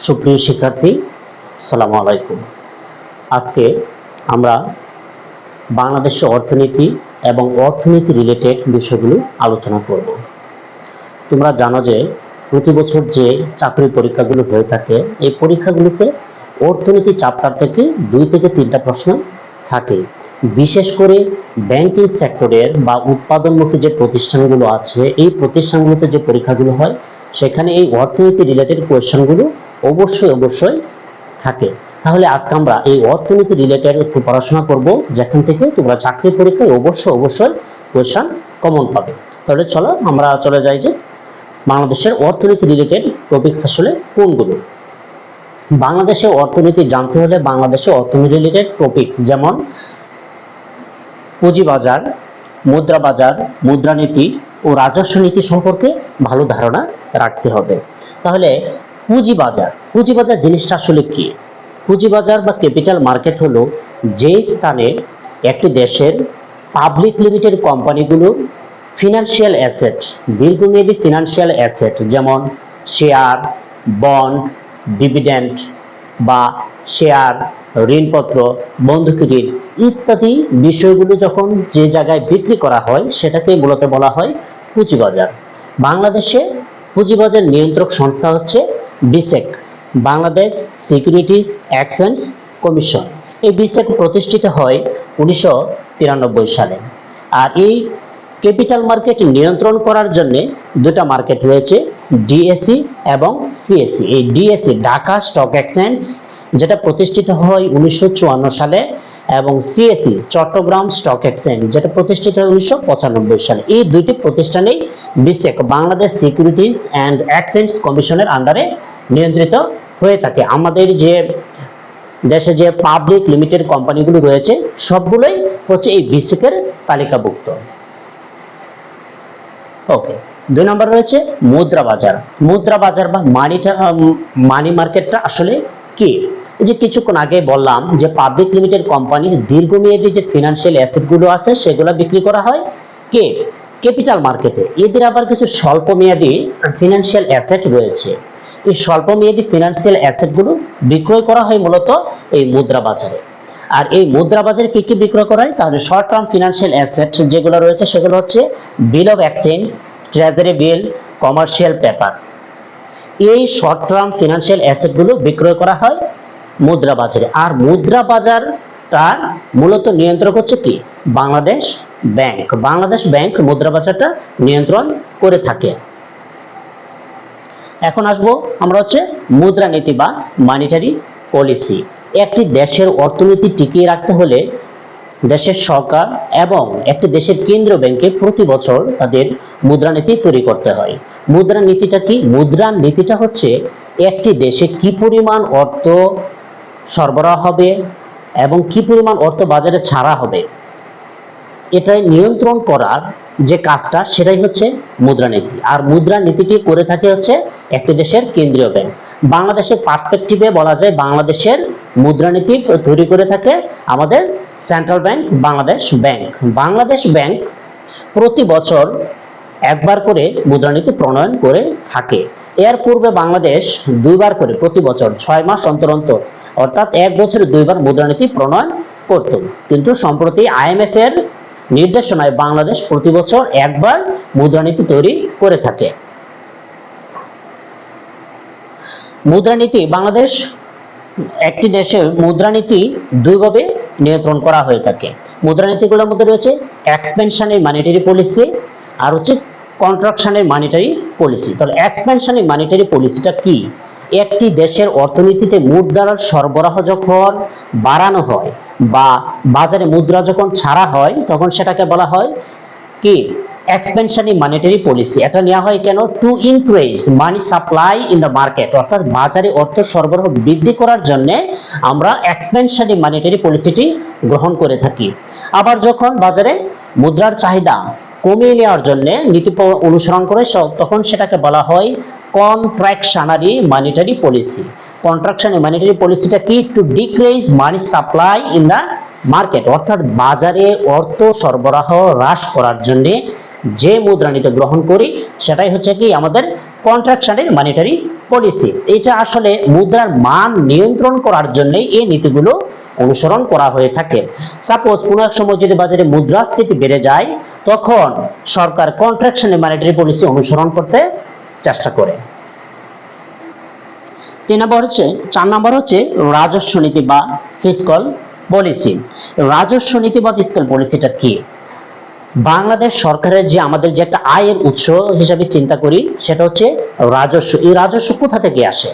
সুপ্রিয় শিক্ষার্থী, আসসালামু আলাইকুম। আজকে আমরা বাংলাদেশের অর্থনীতি এবং অর্থনীতি রিলেটেড বিষয়গুলো আলোচনা করব। তোমরা জানো যে প্রতি বছর যে চাকরি পরীক্ষাগুলো হয়ে থাকে, এই পরীক্ষাগুলোতে অর্থনীতি চ্যাপ্টার থেকে 2 থেকে 3টা প্রশ্ন থাকে। বিশেষ করে ব্যাংকিং সেক্টরের বা উৎপাদনমুখী যে প্রতিষ্ঠানগুলো আছে, এই প্রতিষ্ঠানগুলোতে যে পরীক্ষাগুলো হয়, সেখানে এই অর্থনীতি রিলেটেড কোয়েশ্চেনগুলো অবশ্যই থাকে। তাহলে আজকে আমরা এই অর্থনীতি রিলেটেড একটু পড়াশোনা করব, যেখান থেকে তোমরা চাকরি পরীক্ষায় অবশ্যই কোয়েশ্চেন কমন পাবে। তাহলে চলো আমরা চলে যাই যে বাংলাদেশের অর্থনীতি রিলেটেড টপিকস আসলে কোনগুলো। বাংলাদেশের অর্থনীতি জানতে হলে বাংলাদেশের অর্থনীতি রিলেটেড টপিকস যেমন পুঁজিবাজার, মুদ্রা বাজার, মুদ্রানীতি ও রাজস্ব নীতি সম্পর্কে ভালো ধারণা রাখতে হবে। তাহলে পুঁজিবাজার জিনিসটা আসলে কি? পুঁজিবাজার বা ক্যাপিটাল মার্কেট হলো যে স্থানে একটি দেশের পাবলিক লিমিটেড কোম্পানিগুলোর ফিনান্সিয়াল অ্যাসেট, দীর্ঘমেয়াদী ফিনান্সিয়াল অ্যাসেট যেমন শেয়ার, বন্ড, ডিভিডেন্ড বা শেয়ার, ঋণপত্র, বন্ধকি ঋণ ইত্যাদি বিষয়গুলো যখন যে জায়গায় বিক্রি করা হয়, সেটাকে মূলত বলা হয় পুঁজিবাজার। বাংলাদেশে পুঁজিবাজার নিয়ন্ত্রক সংস্থা হচ্ছে বিসেক, বাংলাদেশ সিকিউরিটিজ এক্সচেঞ্জ কমিশন। এই বিসেক প্রতিষ্ঠিত হয় 1993 সালে। আর এই ক্যাপিটাল মার্কেট নিয়ন্ত্রণ করার জন্য দুটো মার্কেট রয়েছে, ডিএসই এবং সিএসই। এই ডিএসই ঢাকা স্টক এক্সচেঞ্জ, যেটা প্রতিষ্ঠিত হয় 1954 সালে, এবং সিএসই চট্টগ্রাম স্টক এক্সচেঞ্জ, যেটা প্রতিষ্ঠিত হয় 1995 সালে। এই দুইটি প্রতিষ্ঠানেই বিসেক, বাংলাদেশ সিকিউরিটিজ অ্যান্ড এক্সচেঞ্জ কমিশনের আন্ডারে নিয়ন্ত্রিত হয়ে থাকে। আমাদের যে দেশে যে পাবলিক লিমিটেড কোম্পানিগুলো রয়েছে, সবগুলোই হচ্ছে এই বিসেকের তালিকাভুক্ত। ওকে, 2 নম্বর রয়েছে মুদ্রা বাজার বা মানি মার্কেটটা আসলে কি? যে কিছুক্ষণ আগে বললাম যে পাবলিক লিমিটেড কোম্পানির দীর্ঘমেয়াদী যে ফিনান্সিয়াল অ্যাসেট গুলো আছে, সেগুলো বিক্রি করা হয় কে? ক্যাপিটাল মার্কেটে। এদের আবার কিছু স্বল্প মেয়াদী ফিনান্সিয়াল অ্যাসেট রয়েছে। এই স্বল্প মেয়াদী ফিনান্সিয়াল অ্যাসেট গুলো বিক্রয় করা হয় মূলত এই মুদ্রা বাজারে। আর এই মুদ্রা বাজারে কি কি বিক্রয় করা হয়? তাহলে শর্ট টার্ম ফিনান্সিয়াল অ্যাসেট যেগুলো রয়েছে, সেগুলো হচ্ছে বিল of exchange, treasury bill, commercial paper. এই শর্ট টার্ম ফিনান্সিয়াল অ্যাসেট গুলো বিক্রয় করা হয় মুদ্রা বাজারে। আর মুদ্রা বাজারটা মূলত নিয়ন্ত্রক হচ্ছে কি? বাংলাদেশ ব্যাংক মুদ্রা বাজারটা নিয়ন্ত্রণ করে থাকে। এখন আসবো আমরা হচ্ছে মুদ্রানীতি বা মনিটারি পলিসি। একটি দেশের অর্থনীতি টিকিয়ে রাখতে হলে দেশের সরকার এবং একটি দেশের কেন্দ্রীয় ব্যাংকে প্রতি বছর তাদের মুদ্রানীতি তৈরি করতে হয়। মুদ্রানীতিটা কি? মুদ্রানীতিটা হচ্ছে একটি দেশে কি পরিমাণ অর্থ সরবরাহ হবে এবং কি পরিমাণ অর্থ বাজারে ছাড়া হবে, এটাই নিয়ন্ত্রণ করার যে কাজটা, সেটাই হচ্ছে মুদ্রানীতি। আর মুদ্রানীতিটি করে থাকে হচ্ছে একটি দেশের কেন্দ্রীয় ব্যাংক। বাংলাদেশের পার্সপেক্টিভে বলা যায় বাংলাদেশের মুদ্রানীতি তৈরি করে থাকে আমাদের সেন্ট্রাল ব্যাংক, বাংলাদেশ ব্যাংক প্রতি বছর একবার করে মুদ্রানীতি প্রণয়ন করে থাকে। এর পূর্বে বাংলাদেশ 2বার করে প্রতি বছর 6 মাস অন্তর অর্থাৎ 1 বছরে 2বার মুদ্রানীতি প্রণয়ন করত। কিন্তু সম্প্রতি আইএমএফ এর নির্দেশনায় বাংলাদেশ প্রতি বছর একবার মুদ্রানীতি তৈরি করে থাকে। মুদ্রানীতি বাংলাদেশ একটি দেশে মুদ্রানীতি 2 ভাবে নিয়ন্ত্রণ করা হয়ে থাকে। মুদ্রানীতিগুলোর মধ্যে রয়েছে এক্সপেনশনারি মনিটারি পলিসি আর হচ্ছে কন্ট্রাকশনারি মনিটারি পলিসি। তাহলে এক্সপেনশনারি মনিটারি পলিসিটা কি? একটি দেশের অর্থনীতিতে মুদ্রার সরবরাহ যখন বাড়ানো হয় বা বাজারে মুদ্রা যখন ছাড়া হয়, তখন সেটাকে বলা হয় কি? এক্সপেনশনারি মনিটারি পলিসি। এটা নেওয়া হয় কেন? To increase money supply in the market, অর্থাৎ বাজারে অর্থ সরবরাহ বৃদ্ধি করার জন্য আমরা এক্সপেনশনারি মনিটারি পলিসিটি গ্রহণ করে থাকি। আবার যখন বাজারে মুদ্রার চাহিদা কমিয়ে নেওয়ার জন্য নীতি অনুসরণ করে, তখন সেটাকে বলা হয় contractionary monetary policy. Contractionary monetary পলিসিটা কি? To decrease money supply in the market, অর্থাৎ বাজারে অর্থ সরবরাহ হ্রাস করার জন্য যে মুদ্রানীতি গ্রহণ করি, সেটাই হচ্ছে কি আমাদের কন্ট্রাকশনের মনিটারি পলিসি। এটা আসলে মুদ্রার মান নিয়ন্ত্রণ করার জন্য এই নীতিগুলো অনুসরণ করা হয়ে থাকে। সাপোজ কোনো এক সময় যদি বাজারে মুদ্রাস্ফীতি বেড়ে যায়, তখন সরকার কন্ট্রাকশনের মনিটারি পলিসি অনুসরণ করতে চেষ্টা করে। 4 নম্বর হচ্ছে রাজস্ব নীতি বা ফিসকাল পলিসি। রাজস্ব নীতি বা ফিসকাল পলিসিটা কি? বাংলাদেশ সরকারের যে আমাদের যে একটা আয়ের উৎস হিসাবে চিন্তা করি, সেটা হচ্ছে রাজস্ব। এই রাজস্ব কোথা থেকে আসে?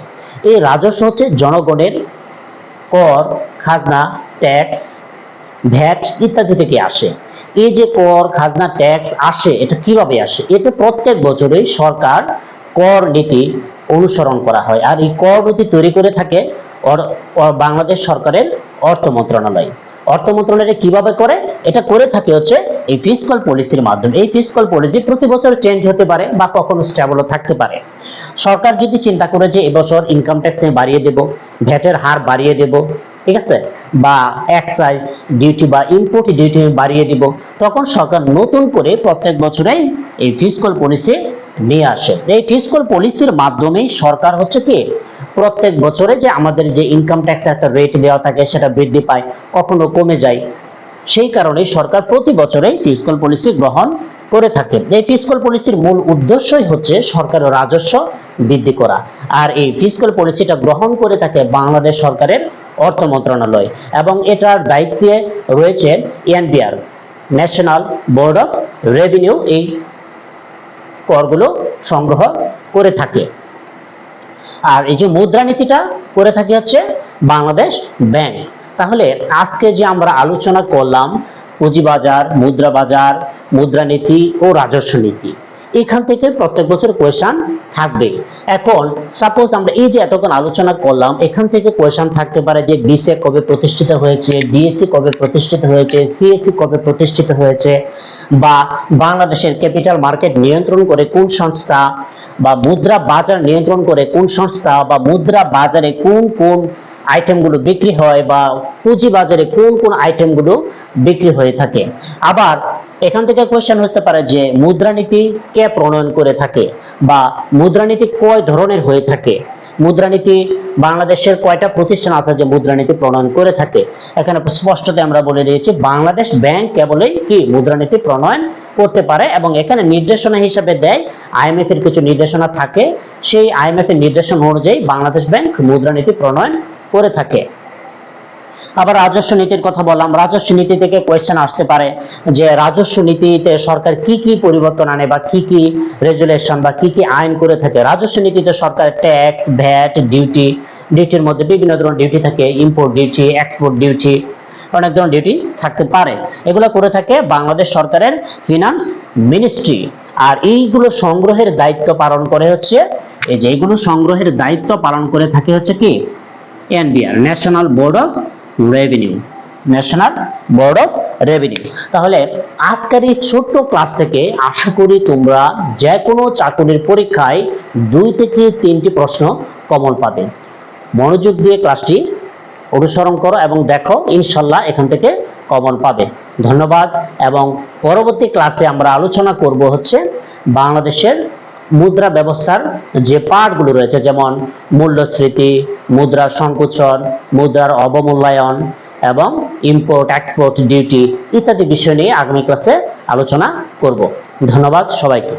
এই রাজস্ব হচ্ছে জনগণের কর, খাজনা, ট্যাক্স, ভ্যাট ইত্যাদি থেকে আসে। এই যে কর, খাজনা, ট্যাক্স আসে, এটা কিভাবে আসে? এটা প্রত্যেক বছরই সরকার কর নীতি অনুসরণ করা হয়, আর এই কর নীতি তৈরি করে থাকে বাংলাদেশ সরকারের অর্থ মন্ত্রণালয়। অর্থ মন্ত্রণালয় কিভাবে করে? এটা করে থাকে হচ্ছে এই ফিসকাল পলিসির মাধ্যমে। এই ফিসকাল পলিসি প্রতি বছর চেঞ্জ হতে পারে বা কখনো স্টেবলও থাকতে পারে। সরকার যদি চিন্তা করে যে এবছর ইনকাম ট্যাক্স বাড়িয়ে দেব, ভ্যাটের হার বাড়িয়ে দেব, ঠিক আছে, বা এক্সাইজ ডিউটি বা ইম্পোর্ট ডিউটি বাড়িয়ে দিব, তখন সরকার নতুন করে প্রত্যেক বছরেই এই ফিসকাল পলিসি নিয়ে আসে। এই ফিসকাল পলিসির মাধ্যমেই সরকার হচ্ছে কি প্রত্যেক বছরে যে আমাদের যে ইনকাম ট্যাক্স একটা রেট দেওয়া থাকে সেটা বৃদ্ধি পায়, কখনো কমে যায়। সেই কারণে সরকার প্রতি বছরেই ফিসকাল পলিসি গ্রহণ করে থাকে। এই ফিসকাল পলিসির মূল উদ্দেশ্যই হচ্ছে সরকারের রাজস্ব বৃদ্ধি করা, আর এই ফিসকাল পলিসিটা গ্রহণ করে থাকে বাংলাদেশ সরকারের অর্থ মন্ত্রণালয়, এবং এটার দায়িত্বে রয়েছে NBR, national board of revenue, এই করগুলো সংগ্রহ করে থাকে। আর এই যে মুদ্রানীতিটা করে থাকে হচ্ছে বাংলাদেশ ব্যাংক। তাহলে আজকে যে আমরা আলোচনা করলাম পুঁজিবাজার, মুদ্রা বাজার, মুদ্রানীতি ও রাজস্ব নীতি, এখান থেকে প্রত্যেক বছর কোয়েশ্চন থাকবে। এখন সাপোজ আমরা এই যে এতক্ষণ আলোচনা করলাম, এখান থেকে কোয়েশ্চন থাকতে পারে যে বিসিএ কবে প্রতিষ্ঠিত হয়েছে, ডিএসসি কবে প্রতিষ্ঠিত হয়েছে, সিএসসি কবে প্রতিষ্ঠিত হয়েছে, বা বাংলাদেশের ক্যাপিটাল মার্কেট নিয়ন্ত্রণ করে কোন সংস্থা, বা মুদ্রা বাজার নিয়ন্ত্রণ করে কোন সংস্থা, বা মুদ্রা বাজারে কোন কোন আইটেমগুলো বিক্রি হয়, বা পুঁজি বাজারে কোন কোন আইটেমগুলো বিক্রি হয়ে থাকে। আবার এখান থেকে কোয়েশ্চেন হতে পারে যে মুদ্রানীতি কে প্রণয়ন করে থাকে, বা মুদ্রানীতি কয় ধরনের হয়ে থাকে, মুদ্রানীতি বাংলাদেশের কয়টা প্রতিষ্ঠান আছে যে মুদ্রানীতি প্রণয়ন করে থাকে। এখানে স্পষ্টত আমরা বলে দিয়েছি বাংলাদেশ ব্যাংক কেবলই কি মুদ্রানীতি প্রণয়ন করতে পারে, এবং এখানে নির্দেশনা হিসেবে দেয় আইএমএফ এর কিছু নির্দেশনা থাকে, সেই আইএমএফ এর নির্দেশনা অনুযায়ী বাংলাদেশ ব্যাংক মুদ্রানীতি প্রণয়ন করে থাকে। আবার রাজস্ব নীতির কথা বললাম, রাজস্ব নীতি থেকে কোয়েশ্চেন আসতে পারে যে রাজস্ব নীতিতে সরকার কি কি পরিবর্তন আনে, বা কি কি রেজুলেশন বা কি কি আইন করে থাকে। রাজস্ব নীতিতে সরকার ট্যাক্স, ভ্যাট, ডিউটির মধ্যে বিভিন্ন ধরনের ডিউটি থাকে, ইম্পোর্ট ডিউটি, এক্সপোর্ট ডিউটি, অনেক ধরনের ডিউটি থাকতে পারে। এগুলো করে থাকে বাংলাদেশ সরকারের ফিনান্স মিনিস্ট্রি। আর এইগুলো সংগ্রহের দায়িত্ব পালন করে হচ্ছে এই যে এইগুলো সংগ্রহের দায়িত্ব পালন করে থাকে হচ্ছে কি NBR, national board of revenue, national board of revenue. তাহলে আজকের এই ছোট্ট ক্লাস থেকে আশা করি তোমরা যে কোনো চাকরির পরীক্ষায় 2 থেকে 3টি প্রশ্ন কমন পাবে। মনোযোগ দিয়ে ক্লাসটি অনুসরণ করো এবং দেখো, ইনশাল্লাহ এখান থেকে কমন পাবে। ধন্যবাদ। এবং পরবর্তী ক্লাসে আমরা আলোচনা করব হচ্ছে বাংলাদেশের মুদ্রা ব্যবস্থার যে পার্টগুলো রয়েছে, যেমন মূল্যস্ফীতি, মুদ্রার সংকুচন, মুদ্রার অবমূল্যায়ন এবং ইম্পোর্ট এক্সপোর্ট ডিউটি ইত্যাদি বিষয় নিয়ে আগামী ক্লাসে আলোচনা করব। ধন্যবাদ সবাইকে।